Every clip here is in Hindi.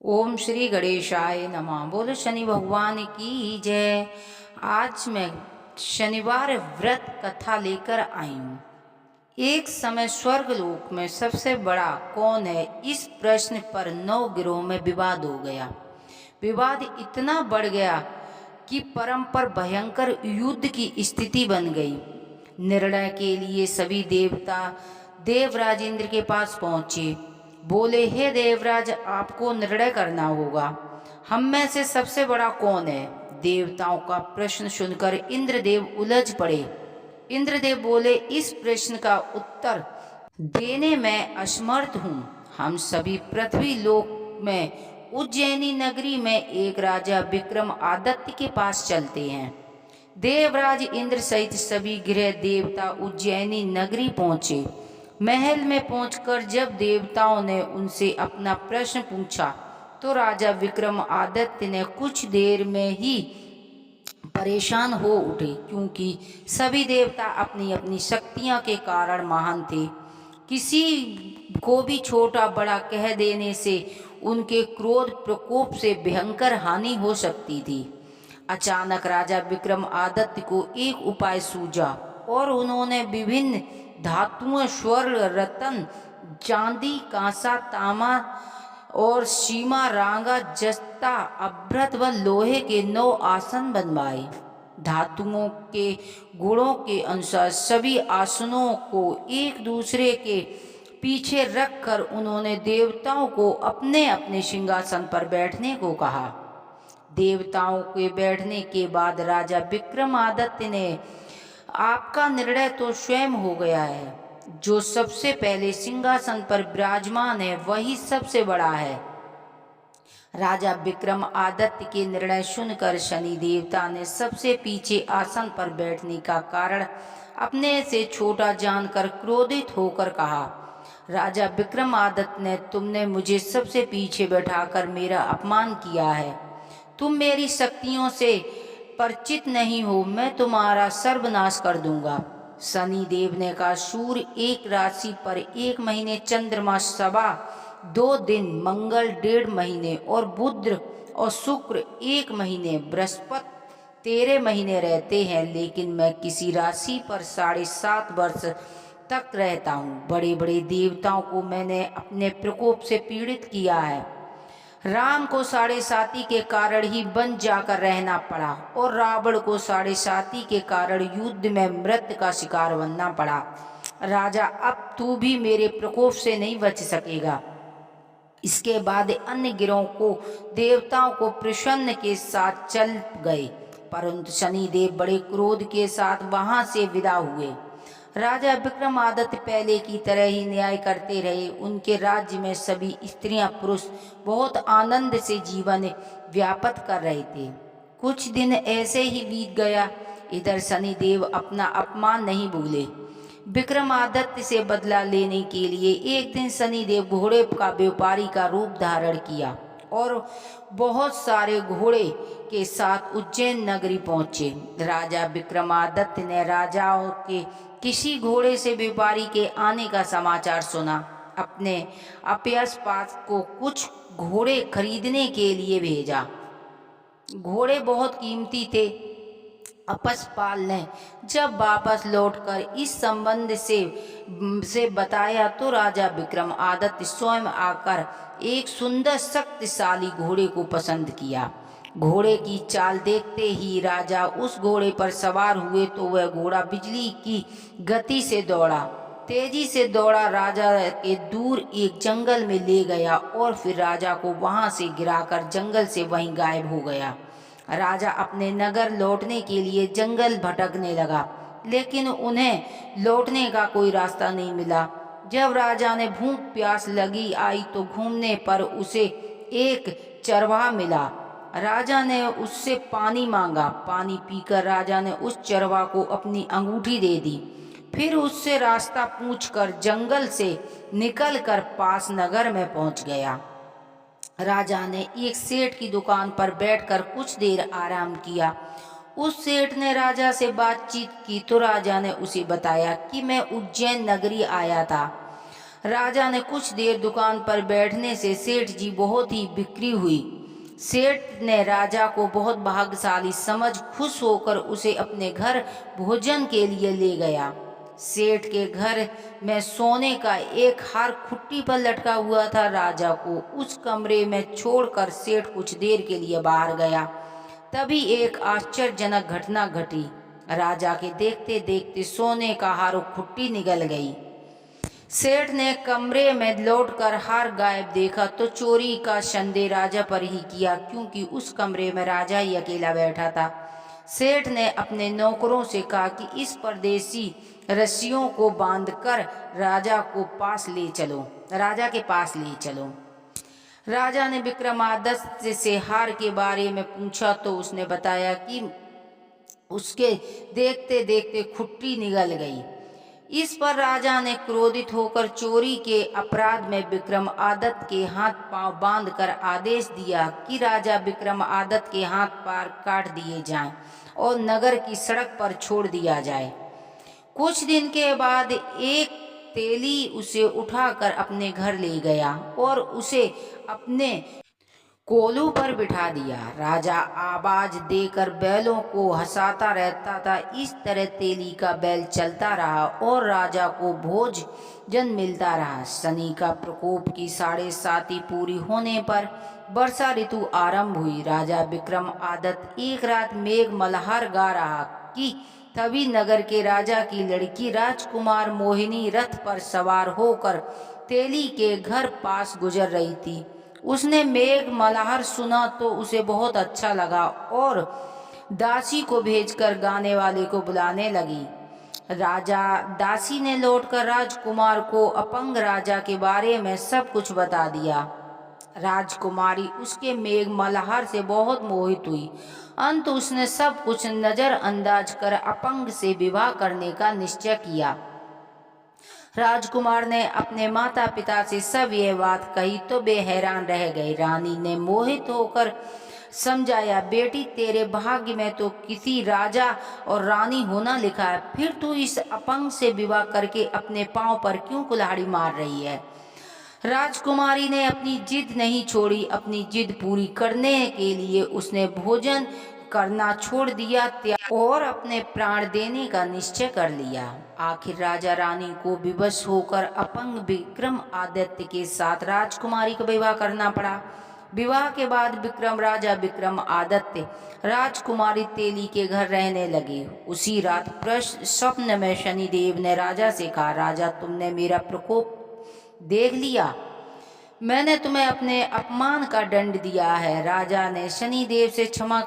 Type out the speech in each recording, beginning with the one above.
ओम श्री गणेशाय नमः। बोलो शनि भगवान की जय। आज मैं शनिवार व्रत कथा लेकर आई हूँ। एक समय स्वर्गलोक में सबसे बड़ा कौन है, इस प्रश्न पर 9 गिरोह में विवाद हो गया। विवाद इतना बढ़ गया कि परंपर भयंकर युद्ध की स्थिति बन गई। निर्णय के लिए सभी देवता देवराज इंद्र के पास पहुंचे। बोले, हे देवराज, आपको निर्णय करना होगा। हम में से सबसे बड़ा कौन है? देवताओं का प्रश्न सुनकर इंद्रदेव उलझ पड़े। इंद्रदेव बोले, इस प्रश्न का उत्तर देने में असमर्थ हूँ। हम सभी पृथ्वी लोक में उज्जैनी नगरी में एक राजा विक्रम आदित्य के पास चलते हैं। देवराज इंद्र सहित सभी गृह देवता उज्जैनी नगरी पहुंचे। महल में पहुंचकर जब देवताओं ने उनसे अपना प्रश्न पूछा तो राजा विक्रम आदित्य ने कुछ देर में ही परेशान हो उठे, क्योंकि सभी देवता अपनी अपनी शक्तियां के कारण महान थे। किसी को भी छोटा बड़ा कह देने से उनके क्रोध प्रकोप से भयंकर हानि हो सकती थी। अचानक राजा विक्रम आदित्य को एक उपाय सूझा और उन्होंने विभिन्न धातुओं, स्वर्ण, रत्न, चांदी, कांसा, तांबा और सीमा, रांगा, जस्ता, अभ्रत व लोहे के 9 आसन बनवाए। धातुओं के गुणों के अनुसार सभी आसनों को एक दूसरे के पीछे रखकर उन्होंने देवताओं को अपने अपने सिंहासन पर बैठने को कहा। देवताओं के बैठने के बाद राजा विक्रमादित्य ने, आपका निर्णय तो स्वयं हो गया है। जो सबसे पहले सिंहासन पर विराजमान है वही सबसे बड़ा है। राजा विक्रम आदित्य के निर्णय सुनकर शनि देवता ने सबसे पीछे आसन पर बैठने का कारण अपने से छोटा जानकर क्रोधित होकर कहा, राजा विक्रमादित्य ने, तुमने मुझे सबसे पीछे बैठाकर मेरा अपमान किया है। तुम मेरी शक्तियों से परिचित नहीं हो, मैं तुम्हारा सर्वनाश कर दूंगा। शनि देव ने कहा, सूर्य एक राशि पर 1 महीने, चंद्रमा 2.25 दिन, मंगल 1.5 महीने और बुध और शुक्र 1 महीने, बृहस्पति 13 महीने रहते हैं, लेकिन मैं किसी राशि पर 7.5 वर्ष तक रहता हूँ। बड़े बड़े देवताओं को मैंने अपने प्रकोप से पीड़ित किया है। राम को 7.5 के कारण ही वन जाकर रहना पड़ा और रावण को 7.5 के कारण युद्ध में मृत्यु का शिकार बनना पड़ा। राजा, अब तू भी मेरे प्रकोप से नहीं बच सकेगा। इसके बाद अन्य गिरोह को देवताओं को प्रसन्न के साथ चल गए, परंतु शनिदेव बड़े क्रोध के साथ वहां से विदा हुए। राजा विक्रमादित्य पहले की तरह ही न्याय करते रहे। उनके राज्य में सभी स्त्रियां पुरुष बहुत आनंद से जीवन व्यापत कर रहे थे। कुछ दिन ऐसे ही बीत गया। इधर शनिदेव अपना अपमान नहीं भूले। विक्रमादित्य से बदला लेने के लिए एक दिन शनिदेव घोड़े का व्यापारी का रूप धारण किया और बहुत सारे घोड़े के साथ उज्जैन नगरी पहुंचे। राजा विक्रमादित्य ने राजाओं के किसी घोड़े से व्यापारी के आने का समाचार सुना। अपने अपयस्पात को कुछ घोड़े खरीदने के लिए भेजा। घोड़े बहुत कीमती थे। अपस्पाल ने जब वापस लौटकर इस संबंध से बताया तो राजा विक्रम आदित्य स्वयं आकर एक सुंदर शक्तिशाली घोड़े को पसंद किया। घोड़े की चाल देखते ही राजा उस घोड़े पर सवार हुए तो वह घोड़ा बिजली की गति से दौड़ा। तेजी से दौड़ा राजा के दूर एक जंगल में ले गया और फिर राजा को वहां से गिराकर जंगल से वहीं गायब हो गया। राजा अपने नगर लौटने के लिए जंगल भटकने लगा, लेकिन उन्हें लौटने का कोई रास्ता नहीं मिला। जब राजा ने भूख प्यास लगी आई तो घूमने पर उसे एक चरवाहा मिला। राजा ने उससे पानी मांगा। पानी पीकर राजा ने उस चरवाहा को अपनी अंगूठी दे दी। फिर उससे रास्ता पूछकर जंगल से निकलकर पास नगर में पहुंच गया। राजा ने एक सेठ की दुकान पर बैठकर कुछ देर आराम किया। उस सेठ ने राजा से बातचीत की तो राजा ने उसे बताया कि मैं उज्जैन नगरी आया था। राजा ने कुछ देर दुकान पर बैठने से सेठ जी बहुत ही बिक्री हुई। सेठ ने राजा को बहुत भाग्यशाली समझ खुश होकर उसे अपने घर भोजन के लिए ले गया। सेठ के घर में सोने का एक हार खुट्टी पर लटका हुआ था। राजा को उस कमरे में छोड़कर सेठ कुछ देर के लिए बाहर गया। तभी एक आश्चर्यजनक घटना घटी। राजा के देखते देखते सोने का हार और खुट्टी निकल गई। सेठ ने कमरे में लौटकर हार गायब देखा तो चोरी का संदेह राजा पर ही किया, क्योंकि उस कमरे में राजा ही अकेला बैठा था। सेठ ने अपने नौकरों से कहा कि इस परदेसी रस्सियों को बांधकर राजा के पास ले चलो। राजा ने विक्रमादित्य से हार के बारे में पूछा तो उसने बताया कि उसके देखते देखते खुट्टी निकल गई। इस पर राजा ने क्रोधित होकर चोरी के अपराध में विक्रमादित्य के हाथ पांव बांधकर आदेश दिया कि राजा विक्रमादित्य के हाथ पैर काट दिए जाएं और नगर की सड़क पर छोड़ दिया जाए। कुछ दिन के बाद एक तेली उसे उठाकर अपने घर ले गया और उसे अपने कोलू पर बिठा दिया। राजा आवाज देकर बैलों को हंसाता रहता था। इस तरह तेली का बैल चलता रहा और राजा को भोजन मिलता रहा। शनि का प्रकोप की 7.5 पूरी होने पर वर्षा ऋतु आरंभ हुई। राजा विक्रमादित्य एक रात मेघ मल्हार गा रहा कि तभी नगर के राजा की लड़की राजकुमार मोहिनी रथ पर सवार होकर तेली के घर पास गुजर रही थी। उसने मेघ मल्हार सुना तो उसे बहुत अच्छा लगा और दासी को भेजकर गाने वाले को बुलाने लगी। दासी ने लौटकर राजकुमार को अपंग राजा के बारे में सब कुछ बता दिया। राजकुमारी उसके मेघ मल्हार से बहुत मोहित हुई। अंत उसने सब कुछ नजरअंदाज कर अपंग से विवाह करने का निश्चय किया। राजकुमार ने अपने माता पिता से सब यह बात कही तो वे हैरान रह गए। रानी ने मोहित होकर समझाया, बेटी तेरे भाग्य में तो किसी राजा और रानी होना लिखा है, फिर तू इस अपंग से विवाह करके अपने पांव पर क्यों कुल्हाड़ी मार रही है। राजकुमारी ने अपनी जिद नहीं छोड़ी। अपनी जिद पूरी करने के लिए उसने भोजन करना छोड़ दिया और अपने प्राण देने का निश्चय कर लिया। आखिर राजा रानी को विवश होकर अपंग विक्रमादित्य के साथ राजकुमारी का विवाह करना पड़ा। विवाह के बाद राजा विक्रमादित्य राजकुमारी तेली के घर रहने लगे। उसी रात स्वप्न में शनिदेव ने राजा से कहा, राजा तुमने मेरा प्रकोप देख लिया, मैंने तुम्हें अपने अपमान का दंड दिया है। राजा ने शनिदेव से क्षमा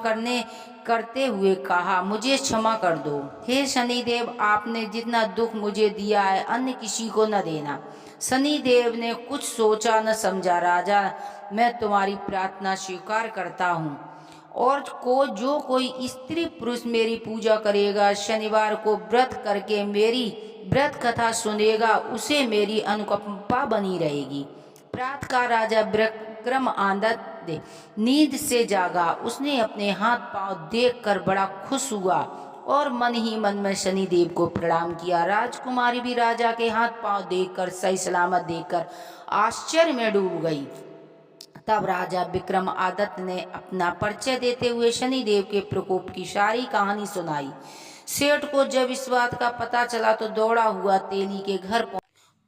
करते हुए कहा, मुझे क्षमा कर दो। हे शनिदेव, आपने जितना दुख मुझे दिया है अन्य किसी को न देना। शनिदेव ने कुछ सोचा न समझा, राजा मैं तुम्हारी प्रार्थना स्वीकार करता हूँ और जो कोई स्त्री पुरुष मेरी पूजा करेगा, शनिवार को व्रत करके मेरी व्रत कथा सुनेगा, उसे मेरी अनुकंपा बनी रहेगी। प्रातः का राजा विक्रमादित्य नींद से जागा। उसने अपने हाथ पांव देखकर बड़ा खुश हुआ और मन ही मन में शनिदेव को प्रणाम किया। राजकुमारी भी राजा के हाथ पांव देखकर सही सलामत देखकर आश्चर्य में डूब गई। तब राजा विक्रमादित्य ने अपना परिचय देते हुए शनिदेव के प्रकोप की सारी कहानी सुनाई। सेठ को जब इस बात का पता चला तो दौड़ा हुआ तेली के घर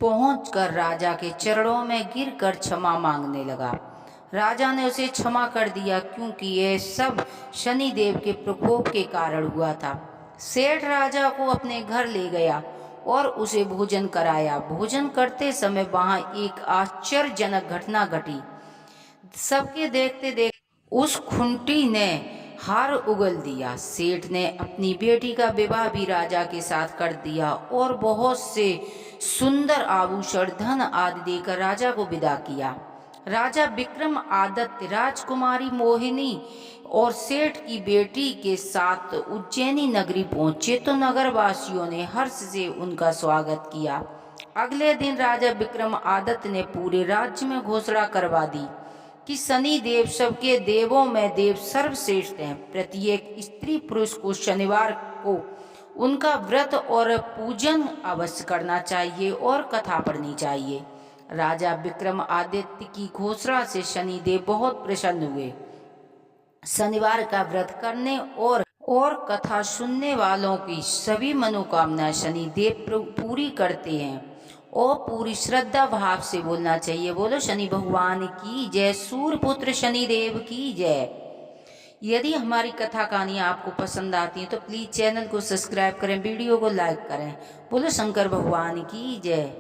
पहुंचकर राजा के चरणों में गिरकर क्षमा मांगने लगा। राजा ने उसे क्षमा कर दिया, क्योंकि यह सब शनिदेव के प्रकोप के कारण हुआ था। सेठ राजा को अपने घर ले गया और उसे भोजन कराया। भोजन करते समय वहां एक आश्चर्यजनक घटना घटी। सबके देखते देखते उस खुंटी ने हार उगल दिया। सेठ ने अपनी बेटी का विवाह भी राजा के साथ कर दिया और बहुत से सुंदर आभूषण धन आदि देकर राजा को विदा किया। राजा विक्रमादित्य राजकुमारी मोहिनी और सेठ की बेटी के साथ उज्जैनी नगरी पहुंचे तो नगरवासियों ने हर्ष से उनका स्वागत किया। अगले दिन राजा विक्रमादित्य ने पूरे राज्य में घोषणा करवा दी कि शनि देव सबके देवों में देव सर्वश्रेष्ठ हैं। प्रत्येक स्त्री पुरुष को शनिवार को उनका व्रत और पूजन अवश्य करना चाहिए और कथा पढ़नी चाहिए। राजा विक्रमादित्य की घोषणा से शनिदेव बहुत प्रसन्न हुए। शनिवार का व्रत करने और कथा सुनने वालों की सभी मनोकामना शनिदेव पूरी करते हैं और पूरी श्रद्धा भाव से बोलना चाहिए, बोलो शनि भगवान की जय, सूर्यपुत्र शनिदेव की जय। यदि हमारी कथा कहानी आपको पसंद आती है तो प्लीज़ चैनल को सब्सक्राइब करें, वीडियो को लाइक करें। बोलो शंकर भगवान की जय।